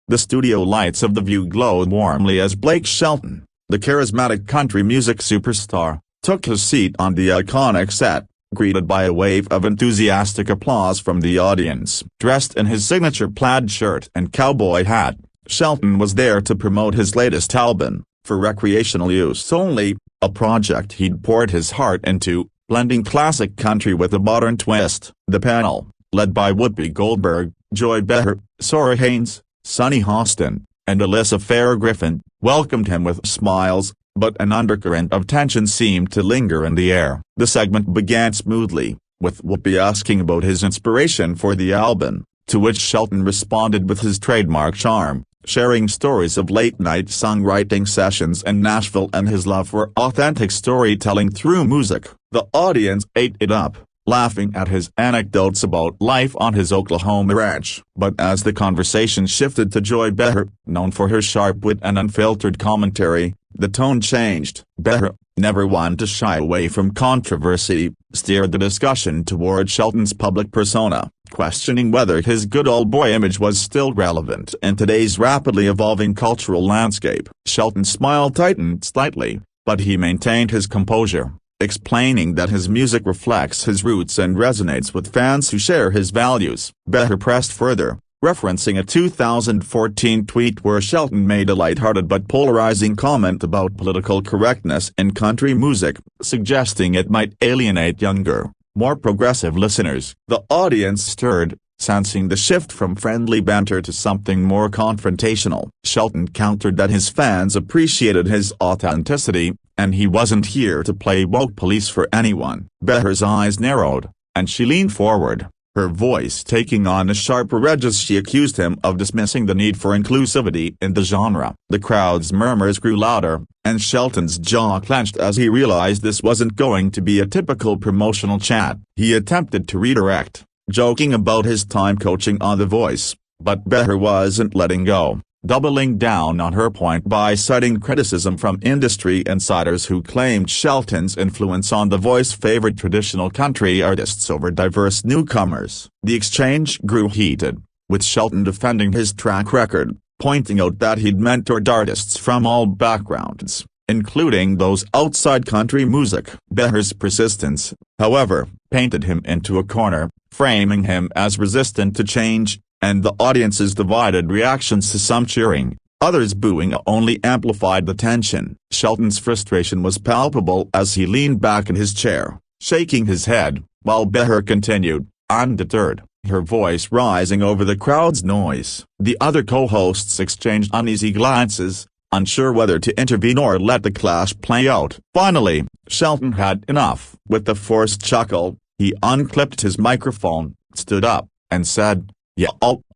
The studio lights of the View glowed warmly as Blake Shelton, the charismatic country music superstar, took his seat on the iconic set, greeted by a wave of enthusiastic applause from the audience. Dressed in his signature plaid shirt and cowboy hat, Shelton was there to promote his latest album, for recreational use only, a project he'd poured his heart into, blending classic country with a modern twist. The panel, led by Whoopi Goldberg, Joy Behar, Sora Haynes, Sonny Hostin, and Alyssa Farah-Griffin, welcomed him with smiles, but an undercurrent of tension seemed to linger in the air. The segment began smoothly, with Whoopi asking about his inspiration for the album, to which Shelton responded with his trademark charm, sharing stories of late-night songwriting sessions in Nashville and his love for authentic storytelling through music. The audience ate it up, laughing at his anecdotes about life on his Oklahoma ranch. But as the conversation shifted to Joy Behar, known for her sharp wit and unfiltered commentary, the tone changed. Behar, never one to shy away from controversy, steered the discussion toward Shelton's public persona, questioning whether his good old boy image was still relevant in today's rapidly evolving cultural landscape. Shelton's smile tightened slightly, but he maintained his composure, explaining that his music reflects his roots and resonates with fans who share his values. Behar pressed further, referencing a 2014 tweet where Shelton made a lighthearted but polarizing comment about political correctness in country music, suggesting it might alienate younger, more progressive listeners. The audience stirred, sensing the shift from friendly banter to something more confrontational. Shelton countered that his fans appreciated his authenticity, and he wasn't here to play woke police for anyone. Behar's eyes narrowed, and she leaned forward, her voice taking on a sharper edge as she accused him of dismissing the need for inclusivity in the genre. The crowd's murmurs grew louder, and Shelton's jaw clenched as he realized this wasn't going to be a typical promotional chat. He attempted to redirect, joking about his time coaching on The Voice, but Behar wasn't letting go, doubling down on her point by citing criticism from industry insiders who claimed Shelton's influence on The Voice favored traditional country artists over diverse newcomers. The exchange grew heated, with Shelton defending his track record, pointing out that he'd mentored artists from all backgrounds, including those outside country music. Behar's persistence, however, painted him into a corner, framing him as resistant to change, and the audience's divided reactions to some cheering, others booing only amplified the tension. Shelton's frustration was palpable as he leaned back in his chair, shaking his head, while Behar continued, undeterred, her voice rising over the crowd's noise. The other co-hosts exchanged uneasy glances, unsure whether to intervene or let the clash play out. Finally, Shelton had enough. With a forced chuckle, he unclipped his microphone, stood up, and said, "Yeah,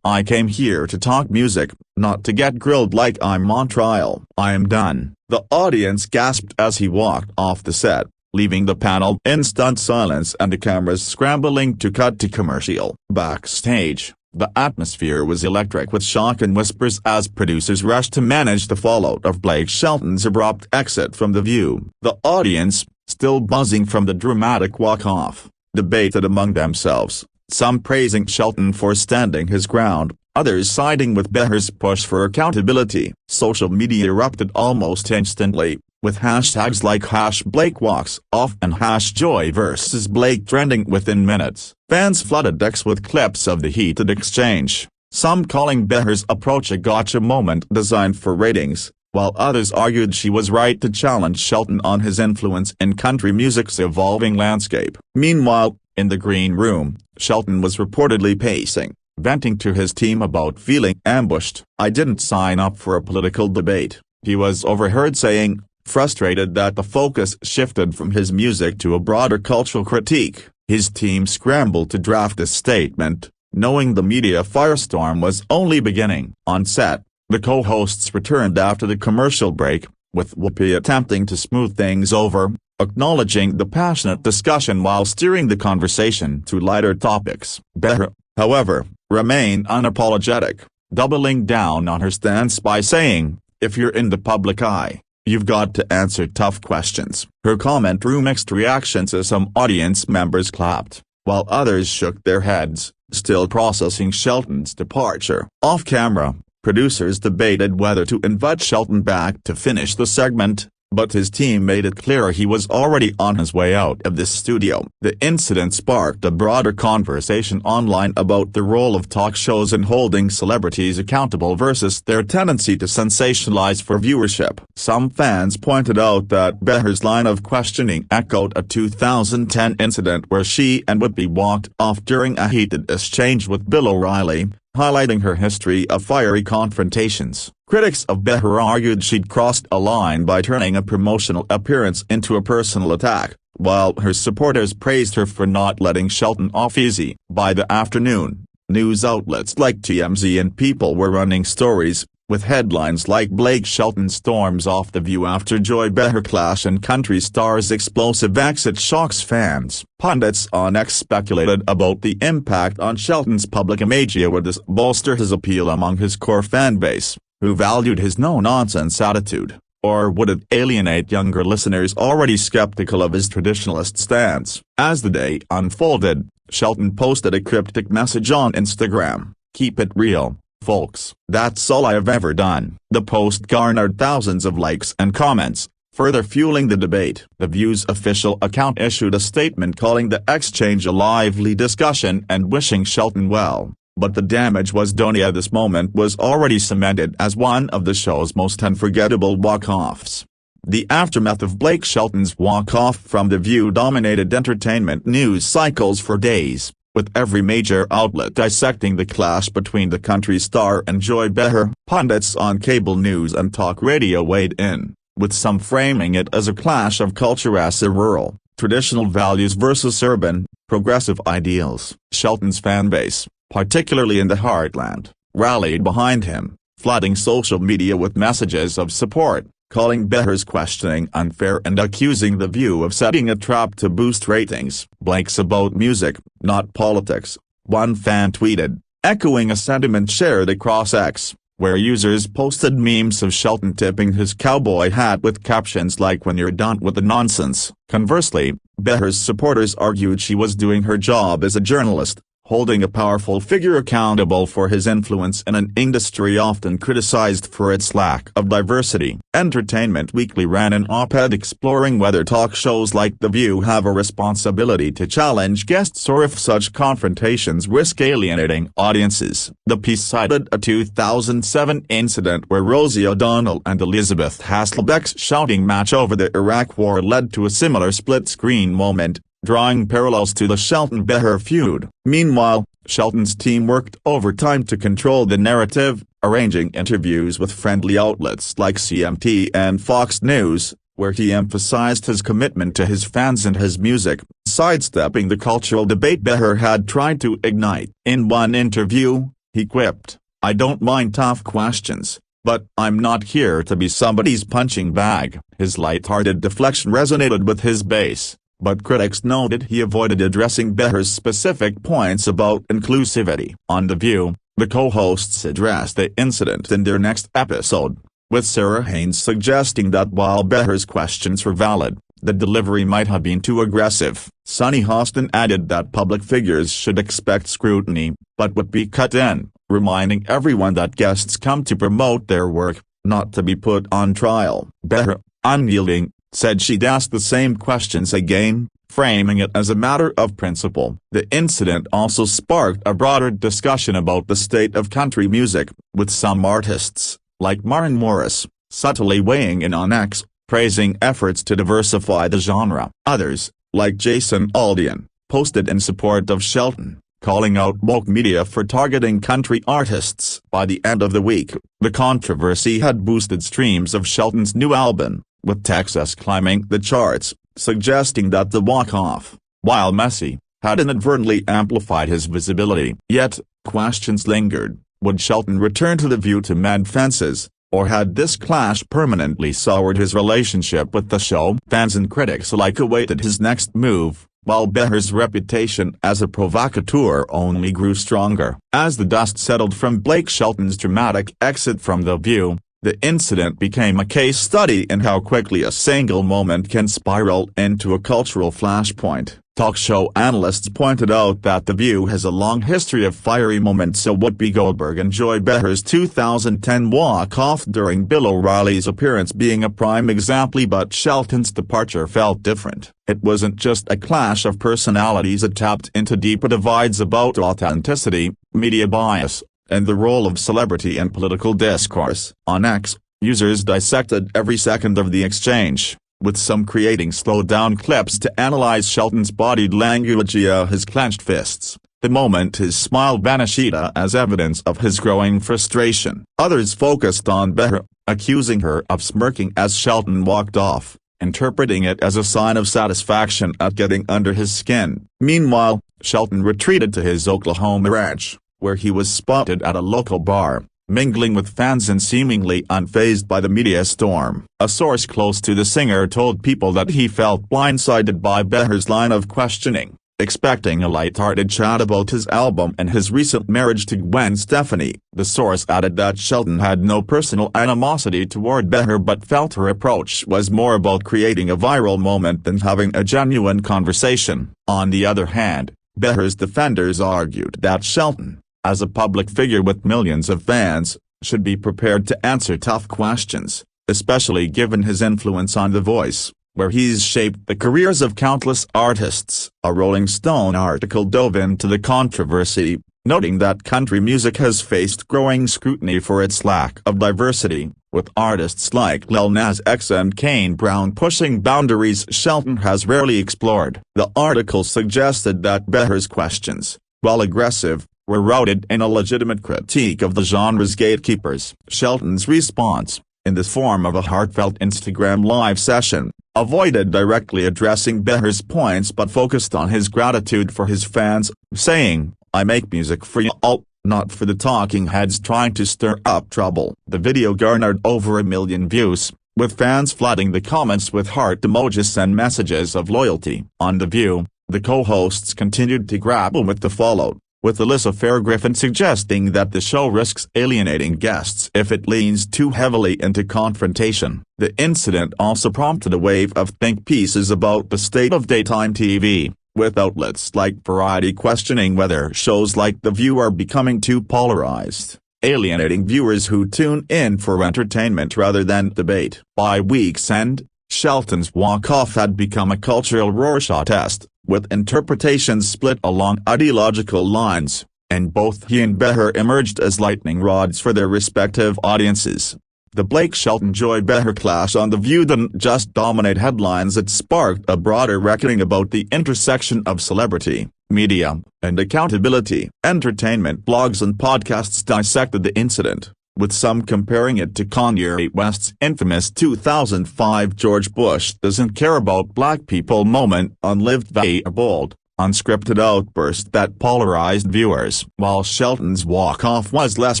I came here to talk music, not to get grilled like I'm on trial. I am done." The audience gasped as he walked off the set, leaving the panel in stunned silence and the cameras scrambling to cut to commercial. Backstage, the atmosphere was electric with shock and whispers as producers rushed to manage the fallout of Blake Shelton's abrupt exit from The View. The audience, still buzzing from the dramatic walk-off, debated among themselves, some praising Shelton for standing his ground, others siding with Behar's push for accountability. Social media erupted almost instantly, with hashtags like #BlakeWalksOff and #JoyVersusBlake trending within minutes. Fans flooded X with clips of the heated exchange, some calling Behar's approach a gotcha moment designed for ratings, while others argued she was right to challenge Shelton on his influence in country music's evolving landscape. Meanwhile, in the green room, Shelton was reportedly pacing, venting to his team about feeling ambushed. "I didn't sign up for a political debate," he was overheard saying, frustrated that the focus shifted from his music to a broader cultural critique. His team scrambled to draft a statement, knowing the media firestorm was only beginning. On set, the co-hosts returned after the commercial break, with Whoopi attempting to smooth things over, acknowledging the passionate discussion while steering the conversation to lighter topics. Behar, however, remained unapologetic, doubling down on her stance by saying, "If you're in the public eye, you've got to answer tough questions." Her comment drew mixed reactions as some audience members clapped, while others shook their heads, still processing Shelton's departure. Off camera, Producers debated whether to invite Shelton back to finish the segment, but his team made it clear he was already on his way out of the studio. The incident sparked a broader conversation online about the role of talk shows in holding celebrities accountable versus their tendency to sensationalize for viewership. Some fans pointed out that Behar's line of questioning echoed a 2010 incident where she and Whoopi walked off during a heated exchange with Bill O'Reilly, highlighting her history of fiery confrontations. Critics of Behar argued she'd crossed a line by turning a promotional appearance into a personal attack, while her supporters praised her for not letting Shelton off easy. By the afternoon, news outlets like TMZ and People were running stories, with headlines like Blake Shelton storms off The View after Joy Behar clash and country star's explosive exit shocks fans. Pundits on X speculated about the impact on Shelton's public image. Would this bolster his appeal among his core fanbase, who valued his no-nonsense attitude, or would it alienate younger listeners already skeptical of his traditionalist stance? As the day unfolded, Shelton posted a cryptic message on Instagram: "Keep it real, folks. That's all I've ever done." The post garnered thousands of likes and comments, further fueling the debate. The View's official account issued a statement calling the exchange a lively discussion and wishing Shelton well, but the damage was done. This moment was already cemented as one of the show's most unforgettable walk-offs. The aftermath of Blake Shelton's walk-off from The View dominated entertainment news cycles for days, with every major outlet dissecting the clash between the country star and Joy Behar. Pundits on cable news and talk radio weighed in, with some framing it as a clash of cultures: rural, traditional values versus urban, progressive ideals. Shelton's fanbase, particularly in the heartland, rallied behind him, flooding social media with messages of support, calling Behar's questioning unfair and accusing The View of setting a trap to boost ratings. "Blake's about music, not politics," one fan tweeted, echoing a sentiment shared across X, where users posted memes of Shelton tipping his cowboy hat with captions like "when you're done with the nonsense." Conversely, Behar's supporters argued she was doing her job as a journalist, holding a powerful figure accountable for his influence in an industry often criticized for its lack of diversity. Entertainment Weekly ran an op-ed exploring whether talk shows like The View have a responsibility to challenge guests or if such confrontations risk alienating audiences. The piece cited a 2007 incident where Rosie O'Donnell and Elizabeth Hasselbeck's shouting match over the Iraq War led to a similar split-screen moment, drawing parallels to the Shelton-Behar feud. Meanwhile, Shelton's team worked overtime to control the narrative, arranging interviews with friendly outlets like CMT and Fox News, where he emphasized his commitment to his fans and his music, sidestepping the cultural debate Behar had tried to ignite. In one interview, he quipped, "I don't mind tough questions, but I'm not here to be somebody's punching bag." His light-hearted deflection resonated with his base, but critics noted he avoided addressing Behar's specific points about inclusivity. On The View, the co-hosts addressed the incident in their next episode, with Sarah Haynes suggesting that while Behar's questions were valid, the delivery might have been too aggressive. Sunny Hostin added that public figures should expect scrutiny, but would be cut in, reminding everyone that guests come to promote their work, not to be put on trial. Behar, unyielding, said she'd ask the same questions again, framing it as a matter of principle. The incident also sparked a broader discussion about the state of country music, with some artists, like Maren Morris, subtly weighing in on X, praising efforts to diversify the genre. Others, like Jason Aldean, posted in support of Shelton, calling out woke media for targeting country artists. By the end of the week, the controversy had boosted streams of Shelton's new album, with Texas climbing the charts, suggesting that the walk-off, while messy, had inadvertently amplified his visibility. Yet, questions lingered: would Shelton return to The View to mend fences, or had this clash permanently soured his relationship with the show? Fans and critics alike awaited his next move, while Behar's reputation as a provocateur only grew stronger. As the dust settled from Blake Shelton's dramatic exit from The View, The incident became a case study in how quickly a single moment can spiral into a cultural flashpoint. Talk show analysts pointed out that The View has a long history of fiery moments, so Whoopi Goldberg and Joy Behar's 2010 walk-off during Bill O'Reilly's appearance being a prime example, but Shelton's departure felt different. It wasn't just a clash of personalities, it tapped into deeper divides about authenticity, media bias, and the role of celebrity in political discourse. On X, users dissected every second of the exchange, with some creating slowed-down clips to analyze Shelton's body language, his clenched fists, the moment his smile vanished as evidence of his growing frustration. Others focused on Behar, accusing her of smirking as Shelton walked off, interpreting it as a sign of satisfaction at getting under his skin. Meanwhile, Shelton retreated to his Oklahoma ranch, where he was spotted at a local bar, mingling with fans and seemingly unfazed by the media storm. A source close to the singer told People that he felt blindsided by Behar's line of questioning, expecting a light-hearted chat about his album and his recent marriage to Gwen Stefani. The source added that Shelton had no personal animosity toward Behar but felt her approach was more about creating a viral moment than having a genuine conversation. On the other hand, Behar's defenders argued that Shelton, as a public figure with millions of fans, should be prepared to answer tough questions, especially given his influence on The Voice, where he's shaped the careers of countless artists. A Rolling Stone article dove into the controversy, noting that country music has faced growing scrutiny for its lack of diversity, with artists like Lil Nas X and Kane Brown pushing boundaries Shelton has rarely explored. The article suggested that Behar's questions, while aggressive, were rooted in a legitimate critique of the genre's gatekeepers. Shelton's response, in the form of a heartfelt Instagram live session, avoided directly addressing Behar's points but focused on his gratitude for his fans, saying, "I make music for y'all, not for the talking heads trying to stir up trouble." The video garnered over 1 million views, with fans flooding the comments with heart emojis and messages of loyalty. On The View, the co-hosts continued to grapple with the fallout, with Alyssa Fairgriffin suggesting that the show risks alienating guests if it leans too heavily into confrontation. The incident also prompted a wave of think pieces about the state of daytime TV, with outlets like Variety questioning whether shows like The View are becoming too polarized, alienating viewers who tune in for entertainment rather than debate. By week's end, Shelton's walk-off had become a cultural Rorschach test, with interpretations split along ideological lines, and both he and Behar emerged as lightning rods for their respective audiences. The Blake Shelton-Joy Behar clash on The View didn't just dominate headlines, it sparked a broader reckoning about the intersection of celebrity, media, and accountability. Entertainment blogs and podcasts dissected the incident, with some comparing it to Kanye West's infamous 2005 George Bush doesn't care about black people moment on Lived via a bold, unscripted outburst that polarized viewers. While Shelton's walk-off was less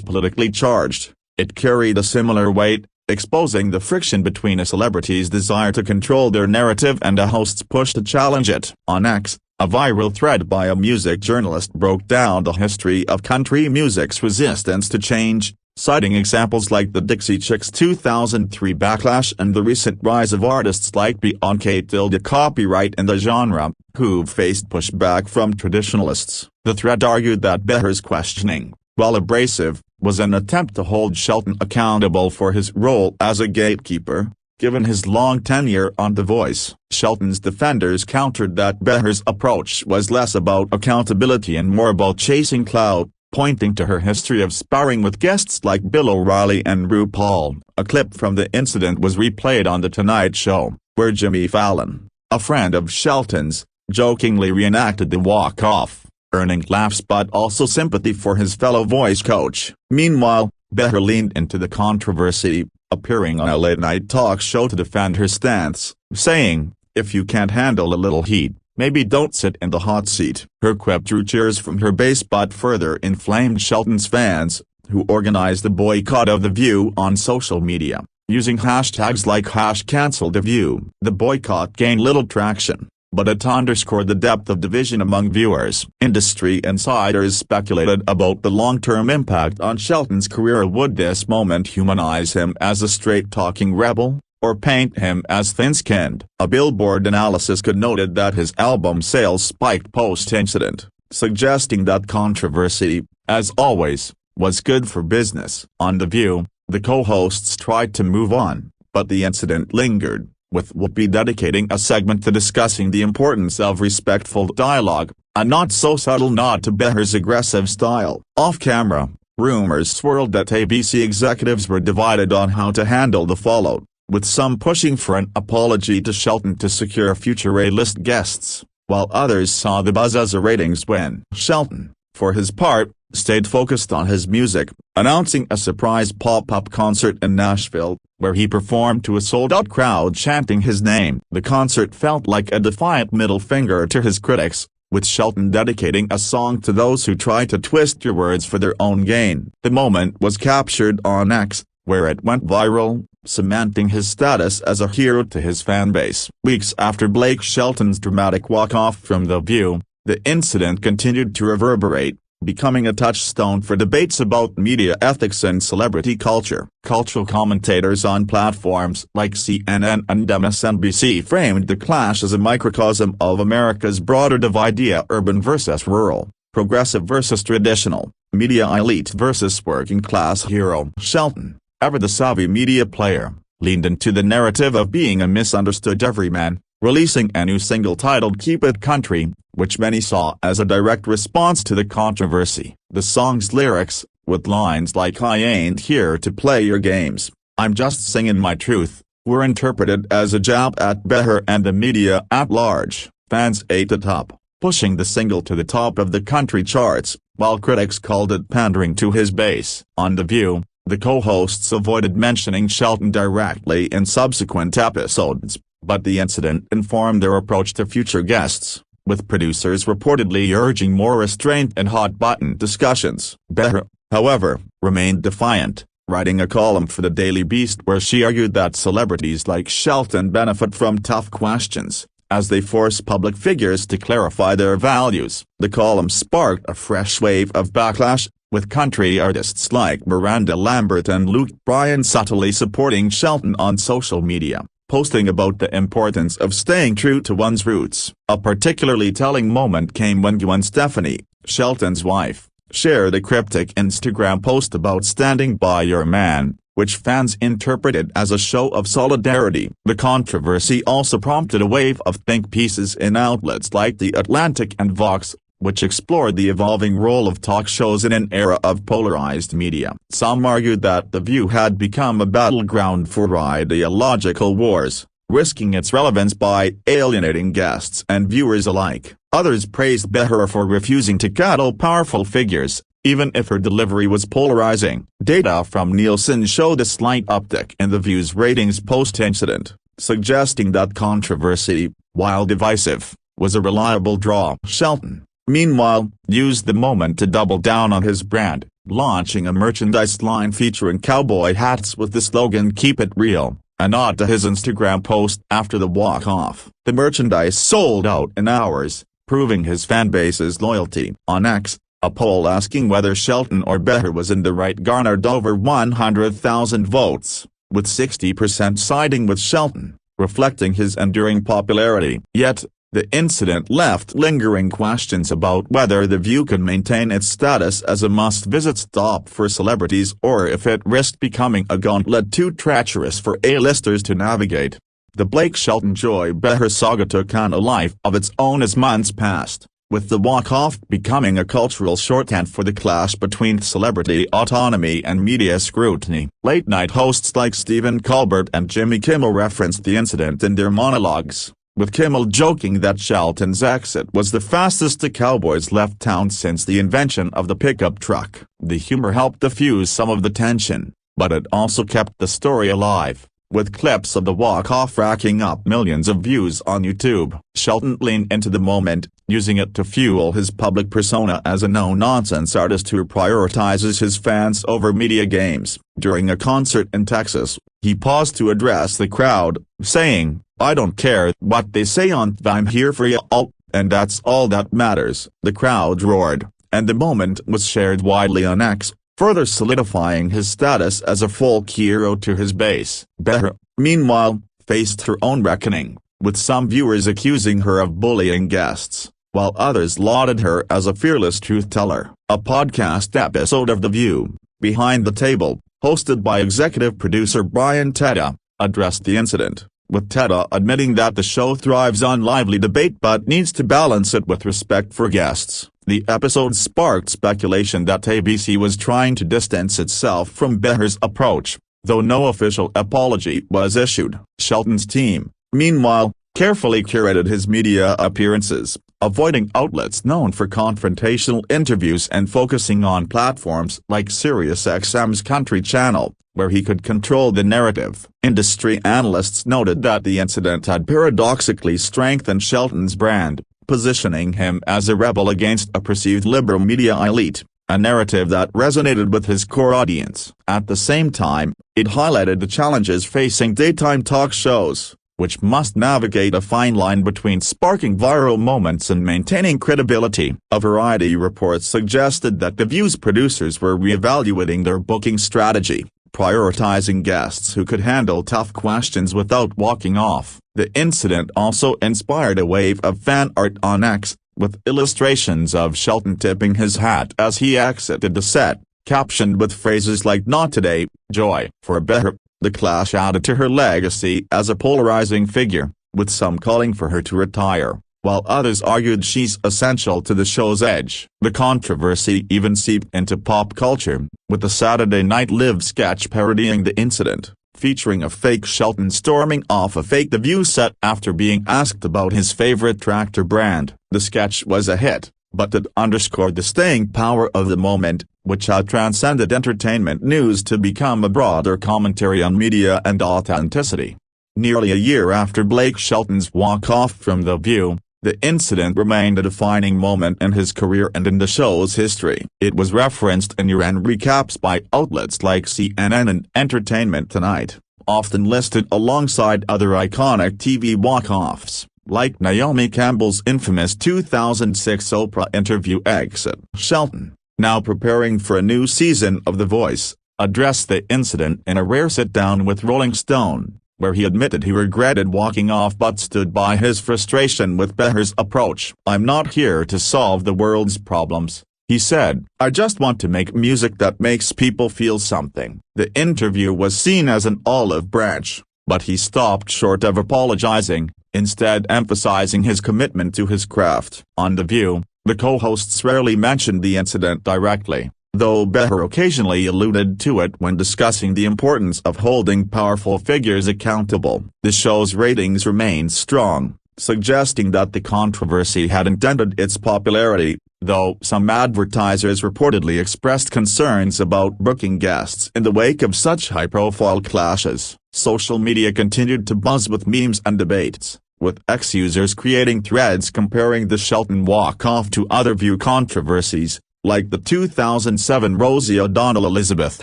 politically charged, it carried a similar weight, exposing the friction between a celebrity's desire to control their narrative and a host's push to challenge it. On X, a viral thread by a music journalist broke down the history of country music's resistance to change, citing examples like the Dixie Chicks' 2003 backlash and the recent rise of artists like Beyonce copyright in the genre, who've faced pushback from traditionalists. The thread argued that Behar's questioning, while abrasive, was an attempt to hold Shelton accountable for his role as a gatekeeper, given his long tenure on The Voice. Shelton's defenders countered that Behar's approach was less about accountability and more about chasing clout, pointing to her history of sparring with guests like Bill O'Reilly and RuPaul. A clip from the incident was replayed on The Tonight Show, where Jimmy Fallon, a friend of Shelton's, jokingly reenacted the walk-off, earning laughs but also sympathy for his fellow voice coach. Meanwhile, Behar leaned into the controversy, appearing on a late-night talk show to defend her stance, saying, "If you can't handle a little heat, maybe don't sit in the hot seat." Her quip drew cheers from her base but further inflamed Shelton's fans, who organized a boycott of The View on social media, using hashtags like #CancelTheView. The boycott gained little traction, but it underscored the depth of division among viewers. Industry insiders speculated about the long-term impact on Shelton's career. Would this moment humanize him as a straight-talking rebel, or paint him as thin-skinned? A Billboard analysis could noted that his album sales spiked post-incident, suggesting that controversy, as always, was good for business. On The View, the co-hosts tried to move on, but the incident lingered, with Whoopi dedicating a segment to discussing the importance of respectful dialogue, a not-so-subtle nod to Behar's aggressive style. Off-camera, rumors swirled that ABC executives were divided on how to handle the fallout, with some pushing for an apology to Shelton to secure future A-list guests, while others saw the buzz as a ratings win. Shelton, for his part, stayed focused on his music, announcing a surprise pop-up concert in Nashville, where he performed to a sold-out crowd chanting his name. The concert felt like a defiant middle finger to his critics, with Shelton dedicating a song to those who try to twist your words for their own gain. The moment was captured on X, where it went viral, cementing his status as a hero to his fanbase. Weeks after Blake Shelton's dramatic walk-off from The View, the incident continued to reverberate, becoming a touchstone for debates about media ethics and celebrity culture. Cultural commentators on platforms like CNN and MSNBC framed the clash as a microcosm of America's broader divide: urban versus rural, progressive versus traditional, media elite versus working class hero. Shelton, ever the savvy media player, leaned into the narrative of being a misunderstood everyman, releasing a new single titled "Keep It Country," which many saw as a direct response to the controversy. The song's lyrics, with lines like "I ain't here to play your games, I'm just singing my truth," were interpreted as a jab at Behar and the media at large. Fans ate it up, pushing the single to the top of the country charts, while critics called it pandering to his base. On The View, the co-hosts avoided mentioning Shelton directly in subsequent episodes, but the incident informed their approach to future guests, with producers reportedly urging more restraint and hot-button discussions. Behar, however, remained defiant, writing a column for the Daily Beast where she argued that celebrities like Shelton benefit from tough questions, as they force public figures to clarify their values. The column sparked a fresh wave of backlash, with country artists like Miranda Lambert and Luke Bryan subtly supporting Shelton on social media, posting about the importance of staying true to one's roots. A particularly telling moment came when Gwen Stefani, Shelton's wife, shared a cryptic Instagram post about standing by your man, which fans interpreted as a show of solidarity. The controversy also prompted a wave of think pieces in outlets like The Atlantic and Vox, which explored the evolving role of talk shows in an era of polarized media. Some argued that The View had become a battleground for ideological wars, risking its relevance by alienating guests and viewers alike. Others praised Behar for refusing to coddle powerful figures, even if her delivery was polarizing. Data from Nielsen showed a slight uptick in The View's ratings post-incident, suggesting that controversy, while divisive, was a reliable draw. Shelton, meanwhile, used the moment to double down on his brand, launching a merchandise line featuring cowboy hats with the slogan "Keep It Real," a nod to his Instagram post after the walk-off. The merchandise sold out in hours, proving his fanbase's loyalty. On X, a poll asking whether Shelton or Behar was in the right garnered over 100,000 votes, with 60% siding with Shelton, reflecting his enduring popularity. Yet, the incident left lingering questions about whether The View could maintain its status as a must-visit stop for celebrities or if it risked becoming a gauntlet too treacherous for A-listers to navigate. The Blake Shelton-Joy Behar saga took on a life of its own as months passed, with the walk-off becoming a cultural shorthand for the clash between celebrity autonomy and media scrutiny. Late-night hosts like Stephen Colbert and Jimmy Kimmel referenced the incident in their monologues, with Kimmel joking that Shelton's exit was the fastest the Cowboys left town since the invention of the pickup truck. The humor helped diffuse some of the tension, but it also kept the story alive, with clips of the walk-off racking up millions of views on YouTube. Shelton leaned into the moment, using it to fuel his public persona as a no-nonsense artist who prioritizes his fans over media games. During a concert in Texas, He paused to address the crowd, saying, "I don't care what they say I'm here for y'all, and that's all that matters." The crowd roared, and the moment was shared widely on X, further solidifying his status as a folk hero to his base. Behar, meanwhile, faced her own reckoning, with some viewers accusing her of bullying guests, while others lauded her as a fearless truth-teller. A podcast episode of The View, Behind the Table, hosted by executive producer Brian Tedda, addressed the incident, with Tedda admitting that the show thrives on lively debate but needs to balance it with respect for guests. The episode sparked speculation that ABC was trying to distance itself from Behar's approach, though no official apology was issued. Shelton's team, meanwhile, carefully curated his media appearances, avoiding outlets known for confrontational interviews and focusing on platforms like SiriusXM's Country Channel, where he could control the narrative. Industry analysts noted that the incident had paradoxically strengthened Shelton's brand, positioning him as a rebel against a perceived liberal media elite, a narrative that resonated with his core audience. At the same time, it highlighted the challenges facing daytime talk shows, which must navigate a fine line between sparking viral moments and maintaining credibility. A Variety report suggested that The View's producers were reevaluating their booking strategy, prioritizing guests who could handle tough questions without walking off. The incident also inspired a wave of fan art on X, with illustrations of Shelton tipping his hat as he exited the set, captioned with phrases like "Not today, Joy." For Behar, the clash added to her legacy as a polarizing figure, with some calling for her to retire, while others argued she's essential to the show's edge. The controversy even seeped into pop culture, with the Saturday Night Live sketch parodying the incident, featuring a fake Shelton storming off a fake The View set after being asked about his favorite tractor brand. The sketch was a hit, but it underscored the staying power of the moment, which had transcended entertainment news to become a broader commentary on media and authenticity. Nearly a year after Blake Shelton's walk-off from The View, the incident remained a defining moment in his career and in the show's history. It was referenced in year-end recaps by outlets like CNN and Entertainment Tonight, often listed alongside other iconic TV walk-offs, like Naomi Campbell's infamous 2006 Oprah interview exit. Shelton, now preparing for a new season of The Voice, addressed the incident in a rare sit-down with Rolling Stone, where he admitted he regretted walking off but stood by his frustration with Behar's approach. "I'm not here to solve the world's problems," he said. "I just want to make music that makes people feel something." The interview was seen as an olive branch, but he stopped short of apologizing, instead emphasizing his commitment to his craft. On The View, the co-hosts rarely mentioned the incident directly, though Behar occasionally alluded to it when discussing the importance of holding powerful figures accountable. The show's ratings remained strong, suggesting that the controversy hadn't dented its popularity, though some advertisers reportedly expressed concerns about booking guests in the wake of such high-profile clashes. Social media continued to buzz with memes and debates, with X users creating threads comparing the Shelton walk-off to other View controversies, like the 2007 Rosie O'Donnell-Elizabeth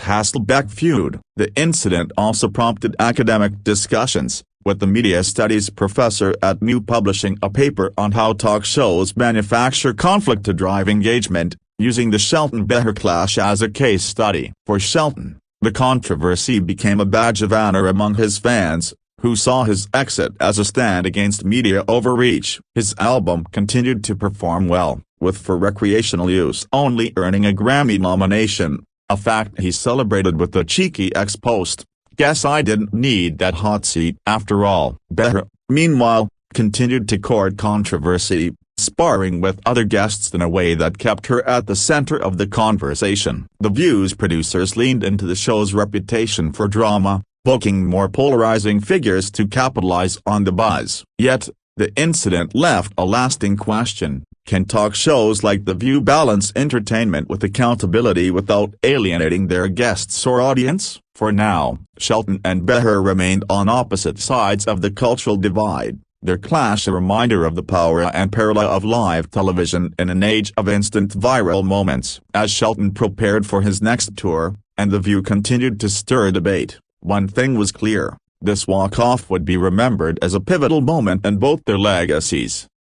Hasselbeck feud. The incident also prompted academic discussions, with the media studies professor at New publishing a paper on how talk shows manufacture conflict to drive engagement, using the Shelton-Behar clash as a case study. For Shelton, the controversy became a badge of honor among his fans, who saw his exit as a stand against media overreach. His album continued to perform well, with For Recreational Use only earning a Grammy nomination, a fact he celebrated with the cheeky X post, "Guess I didn't need that hot seat after all." Behar, meanwhile, continued to court controversy, sparring with other guests in a way that kept her at the center of the conversation. The View's producers leaned into the show's reputation for drama, booking more polarizing figures to capitalize on the buzz. Yet, the incident left a lasting question: can talk shows like The View balance entertainment with accountability without alienating their guests or audience? For now, Shelton and Behar remained on opposite sides of the cultural divide, their clash a reminder of the power and peril of live television in an age of instant viral moments. As Shelton prepared for his next tour, and The View continued to stir debate, One thing was clear: this walk-off would be remembered as a pivotal moment in both their legacies.